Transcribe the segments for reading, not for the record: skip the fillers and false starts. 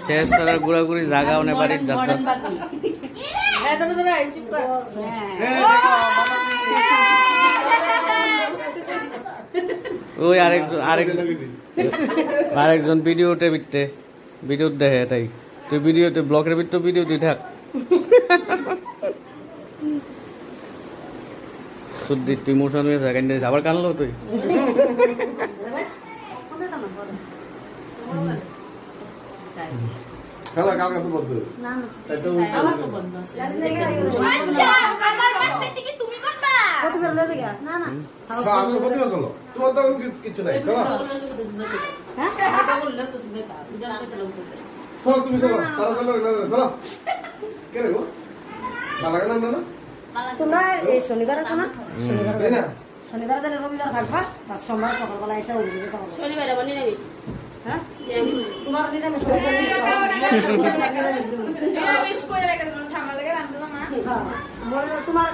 শেষ তারা ঘোরাঘুরি জায়গা অনেক বাড়ির যাত্রা ওই আরেকজন ভিডিওতে ভিডিও দেখে তাই তুই ভিডিওতে ব্লগের ভিতর ভিডিও তুই থাক সুদ্দিত তুই মোশন হয়ে থাকেন আবার কানলো তুই খেলা কালকে তো বন্ধ না আমার তো বন্ধ আছে আচ্ছা আমার মাস্টার টিকে তুমি করবা কত করে লয়ে যা না না আসলে কত চলো তোমার তো কিছু নাই চলো হ্যাঁ এটা বললে তো যেটা জানতে তো লাগতেছে চলো তুমি চলো তাড়াতাড়ি চলো কে রে গো ভালো লাগে না তোমরা এই শনিবার আছে না শনিবার দিন রবিবার থাকবা বা সোমবার সকালবেলা এসে অভিযোগ করবা শনিবার আবার নিরামিষ হ্যাঁ নিরামিষ তোমার নিরামিষ করে রেখে দাও ঠান্ডা লাগে রাখতে না হ্যাঁ তোমার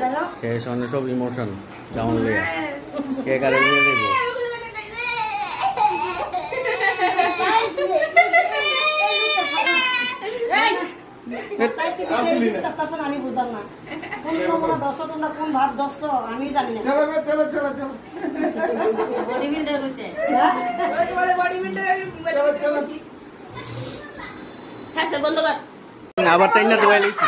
যাও শেষ অনেক সব ইমোশন যেমন লেগে কে কারে নিয়ে দেবো আমি বুঝলাম না কোন নমুনা দশ তোমরা কোন ভাব দশ আমি জানি না চলো চলো চলো বডি বিল্ডার হইছে বডি বিল্ডার চলো শাসে বন্ধ কর আবার তাই না দোয়াই লইছি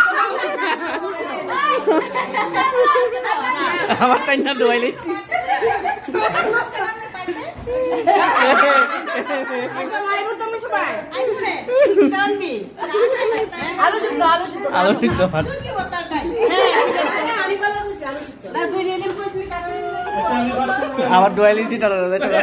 আবার তাই না দোয়াই লইছি আলু সিদ্ধ আবার দোয়াই লইছি তারা দিব্যা